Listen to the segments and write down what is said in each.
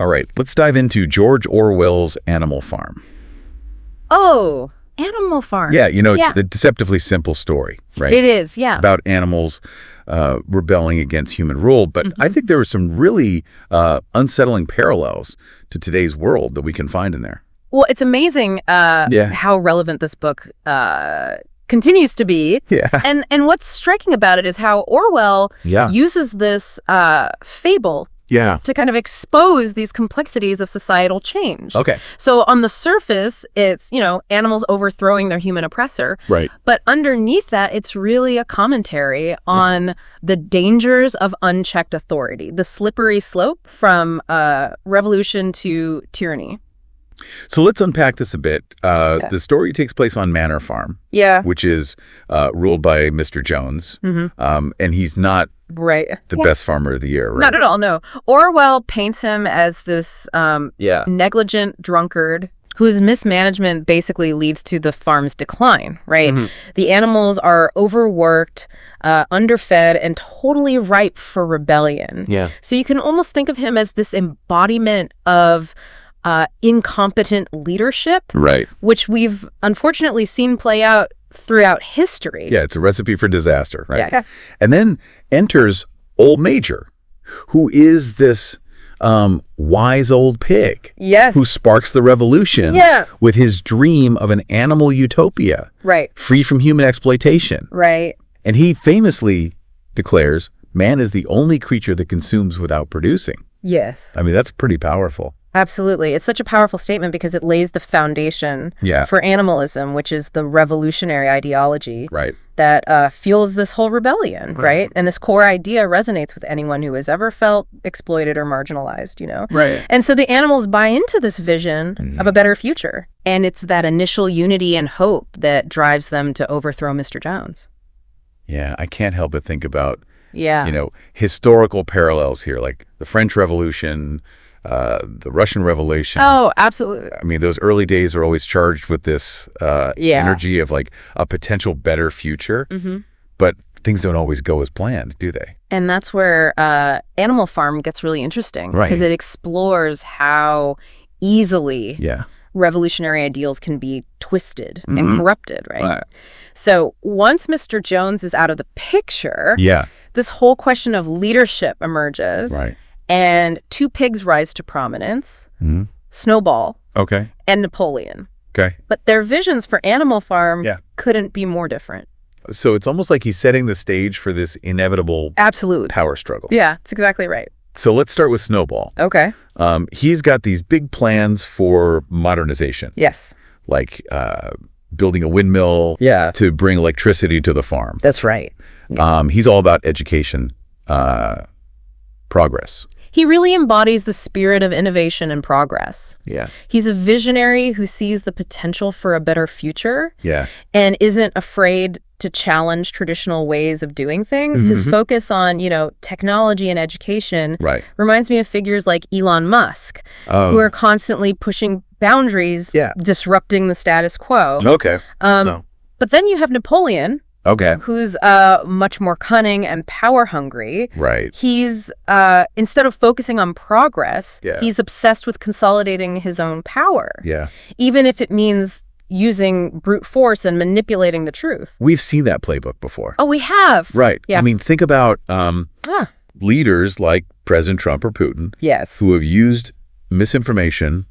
All right, let's dive into George Orwell's Animal Farm. Oh, Animal Farm. Yeah, it's a deceptively simple story, right? It is, yeah. About animals rebelling against human rule. But I think there are some really unsettling parallels to today's world that we can find in there. Well, it's amazing how relevant this book continues to be. Yeah. And what's striking about it is how Orwell uses this fable to kind of expose these complexities of societal change. Okay. So on the surface, it's, animals overthrowing their human oppressor. Right. But underneath that, it's really a commentary on the dangers of unchecked authority, the slippery slope from revolution to tyranny. So let's unpack this a bit. The story takes place on Manor Farm, which is ruled by Mr. Jones, and he's not the best farmer of the year, right? Not at all, no. Orwell paints him as this negligent drunkard whose mismanagement basically leads to the farm's decline, right? The animals are overworked, underfed, and totally ripe for rebellion. Yeah. So you can almost think of him as this embodiment of incompetent leadership, right? Which we've unfortunately seen play out throughout history. Yeah, it's a recipe for disaster, right? Yeah. And then enters Old Major, who is this wise old pig. Yes. Who sparks the revolution with his dream of an animal utopia. Right. Free from human exploitation. Right. And he famously declares, man is the only creature that consumes without producing. Yes. I mean, that's pretty powerful. Absolutely. It's such a powerful statement because it lays the foundation for animalism, which is the revolutionary ideology that fuels this whole rebellion, right? And this core idea resonates with anyone who has ever felt exploited or marginalized, Right. And so the animals buy into this vision of a better future. And it's that initial unity and hope that drives them to overthrow Mr. Jones. Yeah, I can't help but think about, historical parallels here, like the French Revolution, the Russian Revolution. Oh, absolutely. I mean, those early days are always charged with this energy of like a potential better future, but things don't always go as planned, do they? And that's where Animal Farm gets really interesting because it explores how easily revolutionary ideals can be twisted and corrupted, right? So once Mr. Jones is out of the picture, this whole question of leadership emerges. Right. And two pigs rise to prominence, Snowball and Napoleon. Okay. But their visions for Animal Farm couldn't be more different. So it's almost like he's setting the stage for this inevitable power struggle. Yeah, that's exactly right. So let's start with Snowball. Okay. He's got these big plans for modernization. Yes. Like building a windmill to bring electricity to the farm. That's right. He's all about education, progress. He really embodies the spirit of innovation and progress. Yeah. He's a visionary who sees the potential for a better future and isn't afraid to challenge traditional ways of doing things. His focus on, technology and education reminds me of figures like Elon Musk, who are constantly pushing boundaries, disrupting the status quo. Okay. But then you have Napoleon, who's much more cunning and power hungry. Right. He's, instead of focusing on progress, he's obsessed with consolidating his own power. Yeah. Even if it means using brute force and manipulating the truth. We've seen that playbook before. Oh, we have. Right. Yeah. I mean, think about leaders like President Trump or Putin who have used misinformation,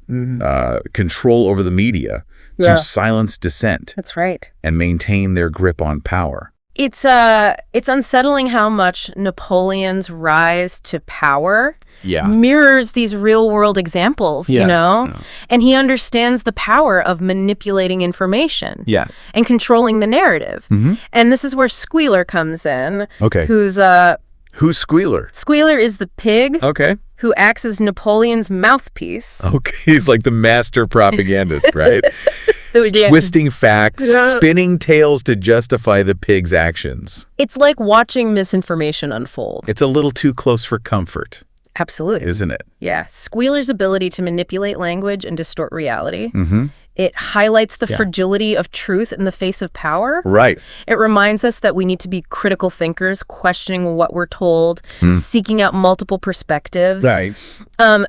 control over the media to silence dissent. That's right. And maintain their grip on power. It's unsettling how much Napoleon's rise to power mirrors these real-world examples, And he understands the power of manipulating information and controlling the narrative. And this is where Squealer comes in. Okay. Who's Squealer? Squealer is the pig who acts as Napoleon's mouthpiece. Okay, he's like the master propagandist, right? Twisting facts, spinning tales to justify the pig's actions. It's like watching misinformation unfold. It's a little too close for comfort. Absolutely. Isn't it? Yeah. Squealer's ability to manipulate language and distort reality It highlights the fragility of truth in the face of power. Right. It reminds us that we need to be critical thinkers, questioning what we're told, seeking out multiple perspectives. Right.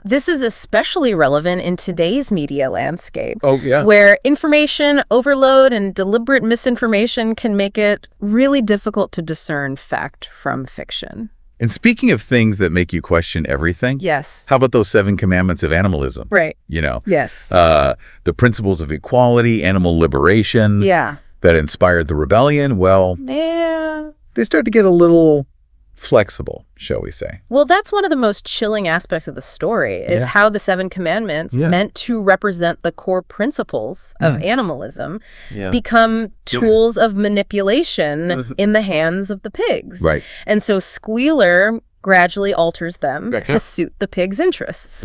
This is especially relevant in today's media landscape. Oh, yeah. Where information overload and deliberate misinformation can make it really difficult to discern fact from fiction. And speaking of things that make you question everything, yes. How about those 7 commandments of animalism? Right. Yes. The principles of equality, animal liberation. Yeah. That inspired the rebellion. Well, they start to get a little flexible, shall we say. Well, that's one of the most chilling aspects of the story, is how the 7 commandments, meant to represent the core principles of animalism, become tools of manipulation in the hands of the pigs. Right. And so Squealer gradually alters them to suit the pigs' interests,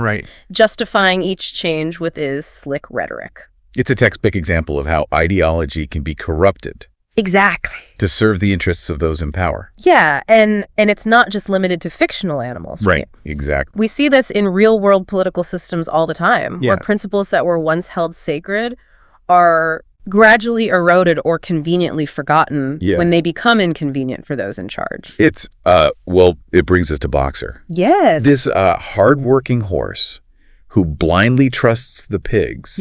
justifying each change with his slick rhetoric. It's a textbook example of how ideology can be corrupted. Exactly. To serve the interests of those in power. Yeah, and it's not just limited to fictional animals. Right, exactly. We see this in real-world political systems all the time, where principles that were once held sacred are gradually eroded or conveniently forgotten when they become inconvenient for those in charge. It's, it brings us to Boxer. Yes. This hard-working horse who blindly trusts the pigs,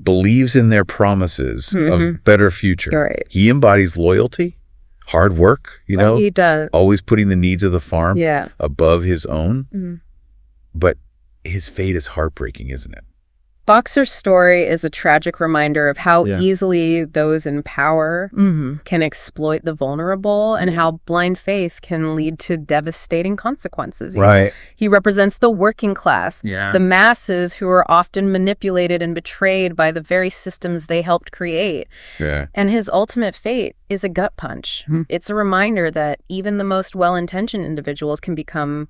believes in their promises of better future. Right. He embodies loyalty, hard work, he does. Always putting the needs of the farm above his own. But his fate is heartbreaking, isn't it? Boxer's story is a tragic reminder of how easily those in power can exploit the vulnerable and how blind faith can lead to devastating consequences. Right. He represents the working class, the masses who are often manipulated and betrayed by the very systems they helped create. Yeah. And his ultimate fate is a gut punch. It's a reminder that even the most well-intentioned individuals can become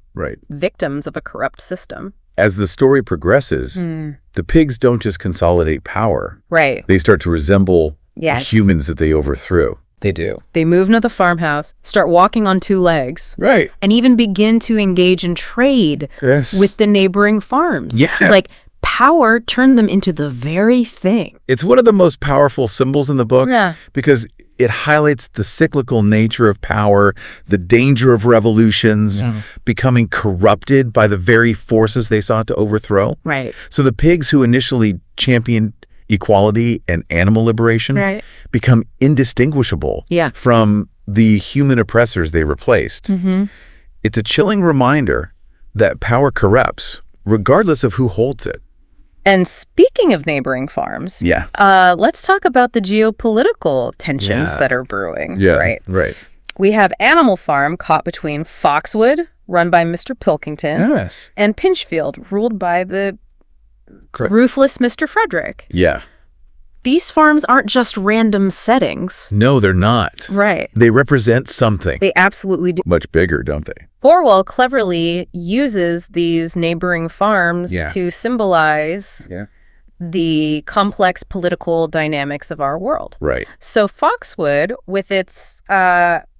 victims of a corrupt system. As the story progresses, the pigs don't just consolidate power. Right. They start to resemble humans that they overthrew. They do. They move into the farmhouse, start walking on 2 legs. Right. And even begin to engage in trade with the neighboring farms. Yeah. It's like power turned them into the very thing. It's one of the most powerful symbols in the book because it highlights the cyclical nature of power, the danger of revolutions, becoming corrupted by the very forces they sought to overthrow. Right. So the pigs who initially championed equality and animal liberation become indistinguishable from the human oppressors they replaced. It's a chilling reminder that power corrupts, regardless of who holds it. And speaking of neighboring farms, let's talk about the geopolitical tensions that are brewing. Right. We have Animal Farm caught between Foxwood, run by Mr. Pilkington, and Pinchfield, ruled by the ruthless Mr. Frederick. Yeah. These farms aren't just random settings. No, they're not. Right. They represent something. They absolutely do. Much bigger, don't they? Orwell cleverly uses these neighboring farms to symbolize the complex political dynamics of our world. Right. So Foxwood, with its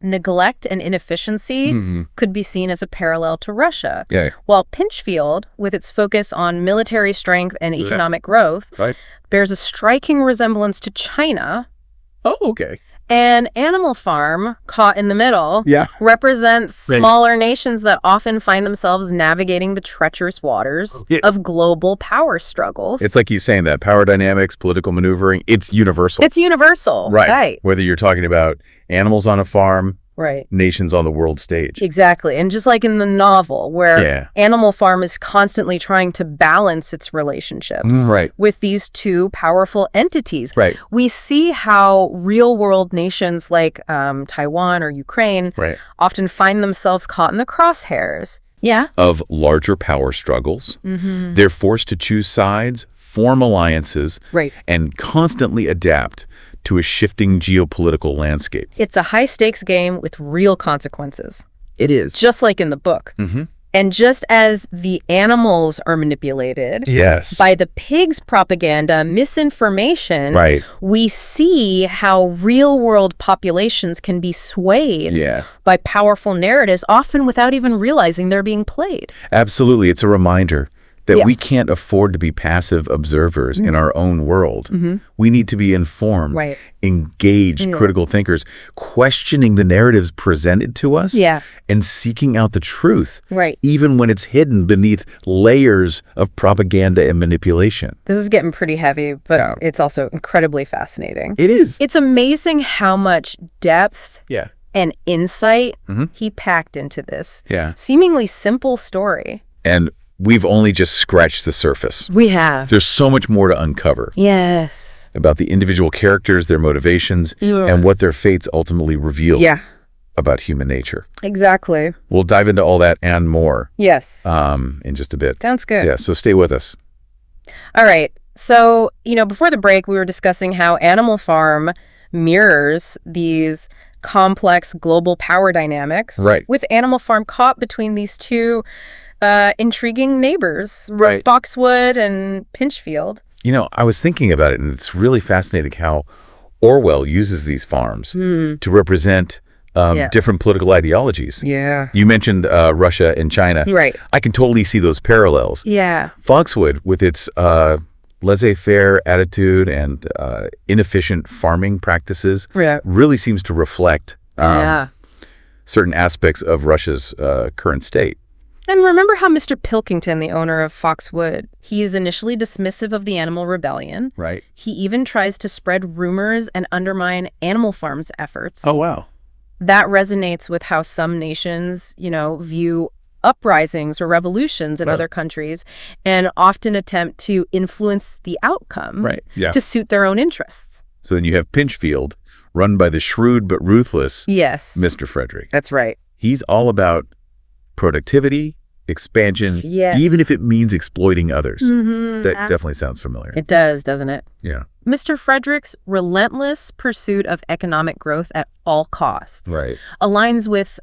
neglect and inefficiency, could be seen as a parallel to Russia. While Pinchfield, with its focus on military strength and economic growth, bears a striking resemblance to China. Oh, okay. And Animal Farm, caught in the middle, represents smaller nations that often find themselves navigating the treacherous waters of global power struggles. It's like he's saying that power dynamics, political maneuvering, it's universal. It's universal. Right. Whether you're talking about animals on a farm, nations on the world stage. Exactly. And just like in the novel, where Animal Farm is constantly trying to balance its relationships with these 2 powerful entities. We see how real-world nations like Taiwan or Ukraine often find themselves caught in the crosshairs. Of larger power struggles. They're forced to choose sides, form alliances, and constantly adapt to a shifting geopolitical landscape. It's a high-stakes game with real consequences. It is. Just like in the book. And just as the animals are manipulated by the pigs' propaganda, misinformation, we see how real-world populations can be swayed by powerful narratives, often without even realizing they're being played. Absolutely. It's a reminder that we can't afford to be passive observers in our own world. We need to be informed, engaged critical thinkers, questioning the narratives presented to us and seeking out the truth, even when it's hidden beneath layers of propaganda and manipulation. This is getting pretty heavy, but it's also incredibly fascinating. It is. It's amazing how much depth and insight he packed into this seemingly simple story. And we've only just scratched the surface. We have. There's so much more to uncover. Yes. About the individual characters, their motivations, and what their fates ultimately reveal about human nature. Exactly. We'll dive into all that and more. Yes. In just a bit. Sounds good. Yeah, so stay with us. All right. So, before the break, we were discussing how Animal Farm mirrors these complex global power dynamics. Right. With Animal Farm caught between these two intriguing neighbors, Foxwood and Pinchfield. I was thinking about it, and it's really fascinating how Orwell uses these farms to represent different political ideologies. Yeah. You mentioned Russia and China. Right. I can totally see those parallels. Yeah. Foxwood, with its laissez-faire attitude and inefficient farming practices, really seems to reflect certain aspects of Russia's current state. And remember how Mr. Pilkington, the owner of Foxwood, he is initially dismissive of the animal rebellion. Right. He even tries to spread rumors and undermine Animal Farm's efforts. Oh, wow. That resonates with how some nations, view uprisings or revolutions in other countries and often attempt to influence the outcome to suit their own interests. So then you have Pinchfield, run by the shrewd but ruthless Mr. Frederick. That's right. He's all about productivity, expansion, even if it means exploiting others. That definitely sounds familiar. It does, doesn't it? Yeah. Mr. Frederick's relentless pursuit of economic growth at all costs aligns with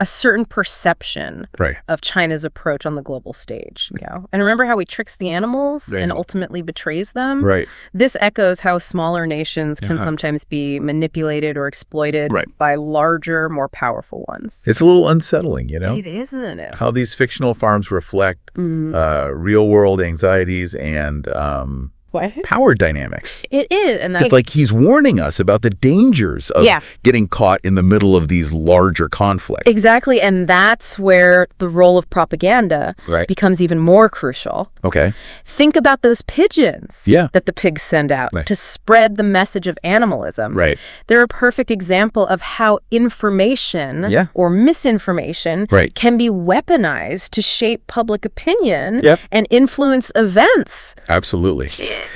a certain perception of China's approach on the global stage. And remember how he tricks the animals and ultimately betrays them? This echoes how smaller nations can sometimes be manipulated or exploited by larger, more powerful ones. It's a little unsettling, It is, isn't it? How these fictional farms reflect real-world anxieties and power dynamics. It is. And it's like he's warning us about the dangers of getting caught in the middle of these larger conflicts. Exactly. And that's where the role of propaganda becomes even more crucial. Okay. Think about those pigeons that the pigs send out to spread the message of animalism. They're a perfect example of how information or misinformation can be weaponized to shape public opinion and influence events. Absolutely.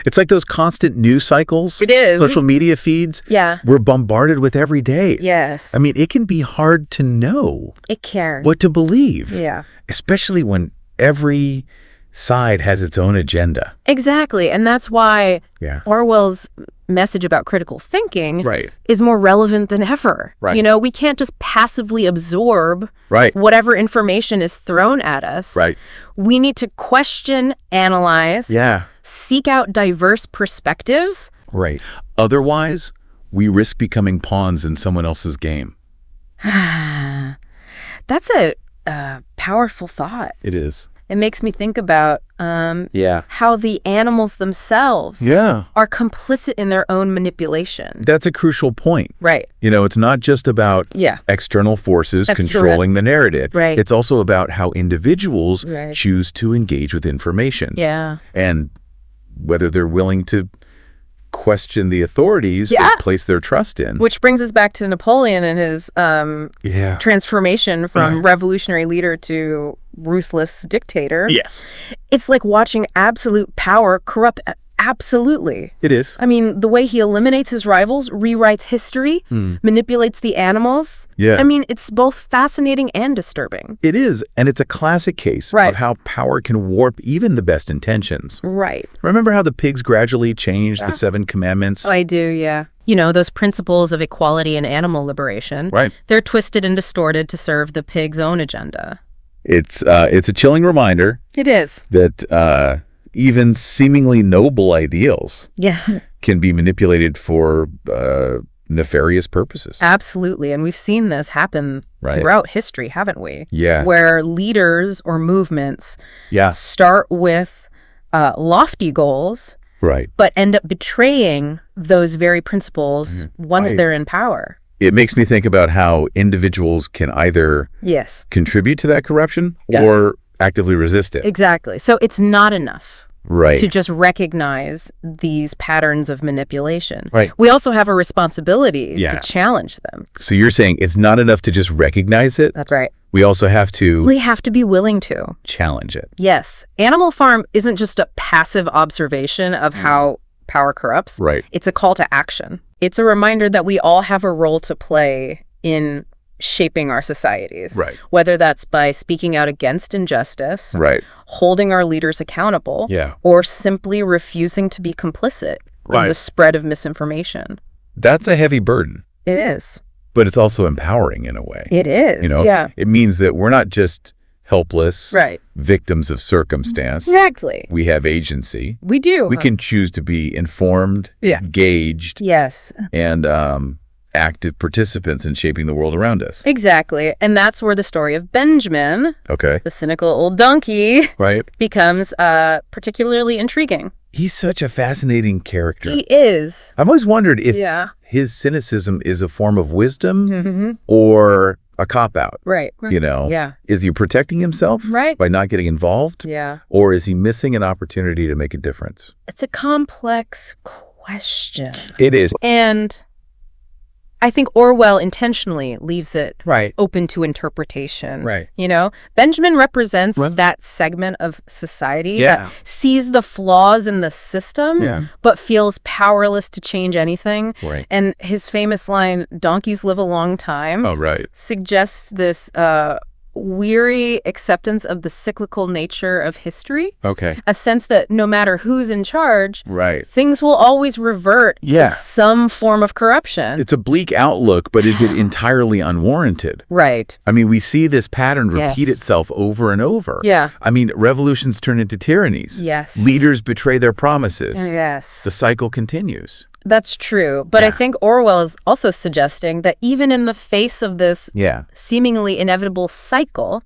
It's like those constant news cycles. It is. Social media feeds. We're bombarded with every day. Yes. I mean, it can be hard to know. It can. What to believe. Yeah. Especially when every side has its own agenda. Exactly. And that's why Orwell's message about critical thinking is more relevant than ever. We can't just passively absorb whatever information is thrown at us. We need to question, analyze, seek out diverse perspectives. Otherwise, we risk becoming pawns in someone else's game. That's a powerful thought. It is. It makes me think about how the animals themselves are complicit in their own manipulation. That's a crucial point. It's not just about external forces controlling the narrative. It's also about how individuals choose to engage with information. And whether they're willing to question the authorities they place their trust in. Which brings us back to Napoleon and his transformation from revolutionary leader to ruthless dictator. It's like watching absolute power corrupt absolutely. It is. I mean, the way he eliminates his rivals, rewrites history, manipulates the animals. I mean, it's both fascinating and disturbing. It is. And it's a classic case of how power can warp even the best intentions. Remember how the pigs gradually changed the 7 commandments? Oh, I do, yeah. Those principles of equality and animal liberation. They're twisted and distorted to serve the pig's own agenda. It's a chilling reminder. It is. That even seemingly noble ideals can be manipulated for nefarious purposes. Absolutely. And we've seen this happen throughout history, haven't we? Yeah. Where leaders or movements start with lofty goals, but end up betraying those very principles once they're in power. It makes me think about how individuals can either contribute to that corruption or actively resist it. Exactly. So it's not enough to just recognize these patterns of manipulation. We also have a responsibility to challenge them. So you're saying it's not enough to just recognize it? That's right. We also have to... We have to be willing to. Challenge it. Yes. Animal Farm isn't just a passive observation of how power corrupts. It's a call to action. It's a reminder that we all have a role to play in shaping our societies. Whether that's by speaking out against injustice, holding our leaders accountable, or simply refusing to be complicit in the spread of misinformation. That's a heavy burden. It is. But it's also empowering in a way. It is. You know, it means that we're not just helpless victims of circumstance. Exactly. We have agency. We do. We can choose to be informed, engaged, and active participants in shaping the world around us. Exactly. And that's where the story of Benjamin, the cynical old donkey, becomes particularly intriguing. He's such a fascinating character. He is. I've always wondered if his cynicism is a form of wisdom or a cop-out. You know? Is he protecting himself by not getting involved? Or is he missing an opportunity to make a difference? It's a complex question. It is. And I think Orwell intentionally leaves it open to interpretation. You know, Benjamin represents that segment of society that sees the flaws in the system, but feels powerless to change anything. And his famous line, "Donkeys live a long time," suggests this weary acceptance of the cyclical nature of history. A sense that no matter who's in charge, things will always revert to some form of corruption. It's a bleak outlook, but is it entirely unwarranted? I mean, we see this pattern repeat itself over and over. I mean, revolutions turn into tyrannies. Leaders betray their promises. The cycle continues. That's true. But I think Orwell is also suggesting that even in the face of this seemingly inevitable cycle,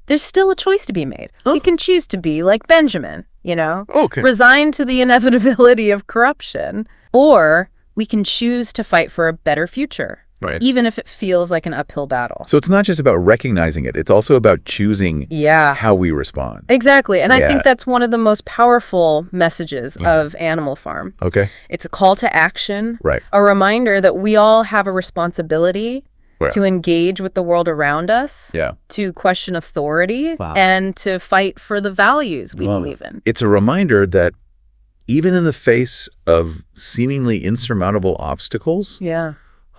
there's still a choice to be made. We can choose to be like Benjamin, you know, resigned to the inevitability of corruption, or we can choose to fight for a better future. Even if it feels like an uphill battle. So it's not just about recognizing it. It's also about choosing how we respond. Exactly. And I think that's one of the most powerful messages of Animal Farm. It's a call to action. A reminder that we all have a responsibility to engage with the world around us, to question authority, and to fight for the values we believe in. It's a reminder that even in the face of seemingly insurmountable obstacles,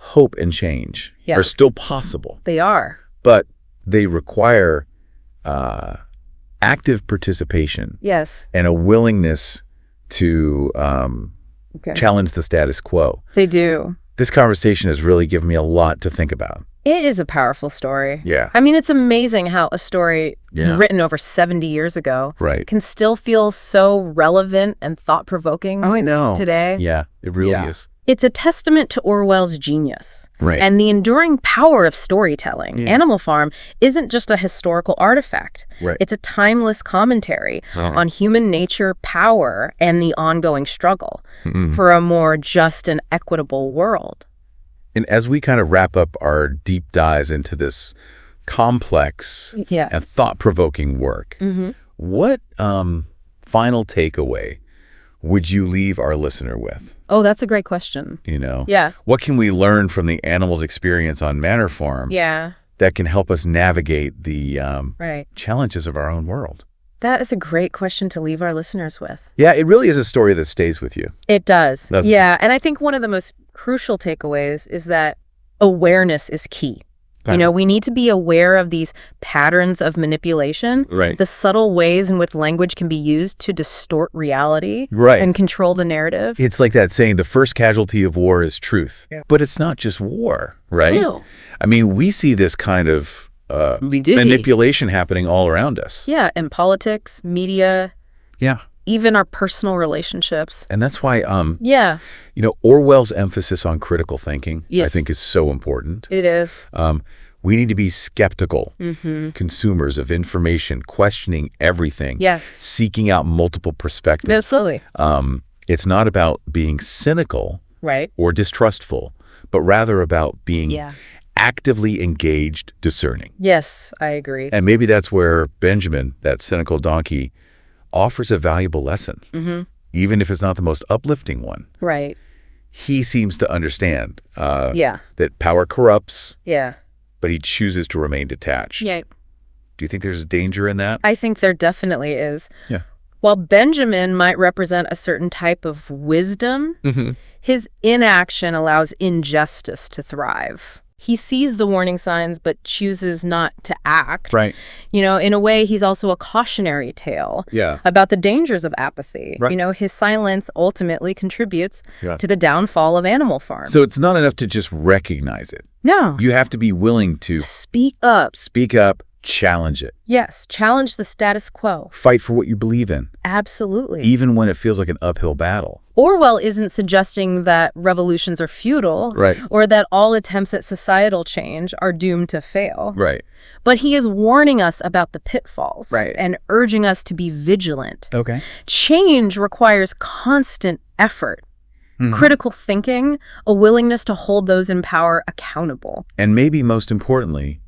hope and change are still possible. They are. But they require active participation. And a willingness to challenge the status quo. They do. This conversation has really given me a lot to think about. It is a powerful story. I mean, it's amazing how a story written over 70 years ago can still feel so relevant and thought-provoking today. It really is. It's a testament to Orwell's genius and the enduring power of storytelling. Animal Farm isn't just a historical artifact. It's a timeless commentary on human nature, power, and the ongoing struggle for a more just and equitable world. And as we kind of wrap up our deep dives into this complex and thought-provoking work, what final takeaway would you leave our listener with? Oh, that's a great question. You know? What can we learn from the animal's experience on Manor Farm that can help us navigate the challenges of our own world? That is a great question to leave our listeners with. Yeah, it really is a story that stays with you. It does. And I think one of the most crucial takeaways is that awareness is key. You know, we need to be aware of these patterns of manipulation, the subtle ways in which language can be used to distort reality and control the narrative. It's like that saying, the first casualty of war is truth. But it's not just war, right? No. I mean, we see this kind of manipulation happening all around us. In politics, media, even our personal relationships. And that's why, you know, Orwell's emphasis on critical thinking, I think, is so important. It is. We need to be skeptical consumers of information, questioning everything, seeking out multiple perspectives. Absolutely. It's not about being cynical or distrustful, but rather about being actively engaged, discerning. Yes, I agree. And maybe that's where Benjamin, that cynical donkey, offers a valuable lesson, even if it's not the most uplifting one. Right. He seems to understand that power corrupts, but he chooses to remain detached. Yeah. Do you think there's a danger in that? I think there definitely is. Yeah. While Benjamin might represent a certain type of wisdom, his inaction allows injustice to thrive. He sees the warning signs but chooses not to act. Right. You know, in a way, he's also a cautionary tale about the dangers of apathy. Right. You know, his silence ultimately contributes to the downfall of Animal Farm. So it's not enough to just recognize it. No. You have to be willing to speak up. Speak up, challenge it. Yes, challenge the status quo. Fight for what you believe in. Absolutely. Even when it feels like an uphill battle. Orwell isn't suggesting that revolutions are futile or that all attempts at societal change are doomed to fail. Right. But he is warning us about the pitfalls and urging us to be vigilant. Okay. Change requires constant effort, critical thinking, a willingness to hold those in power accountable. And maybe most importantly,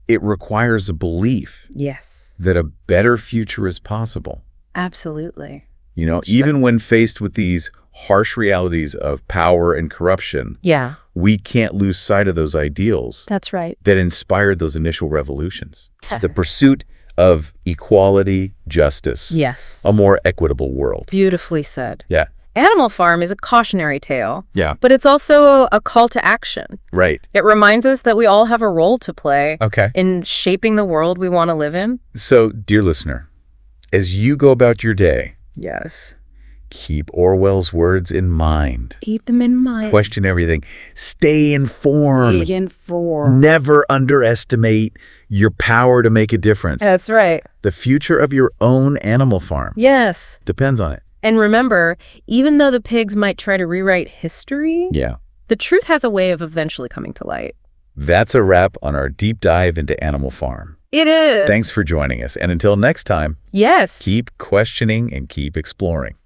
it requires a belief that a better future is possible. Absolutely. You know, even when faced with these harsh realities of power and corruption, we can't lose sight of those ideals. That's right. That inspired those initial revolutions. It's the pursuit of equality, justice. Yes. A more equitable world. Beautifully said. Yeah. Animal Farm is a cautionary tale. Yeah. But it's also a call to action. Right. It reminds us that we all have a role to play Okay. in shaping the world we want to live in. So, dear listener, as you go about your day, keep Orwell's words in mind. Keep them in mind. Question everything. Stay informed. Stay informed. Never underestimate your power to make a difference. That's right. The future of your own Animal Farm. Yes. Depends on it. And remember, even though the pigs might try to rewrite history, the truth has a way of eventually coming to light. That's a wrap on our deep dive into Animal Farm. It is. Thanks for joining us. And until next time, keep questioning and keep exploring.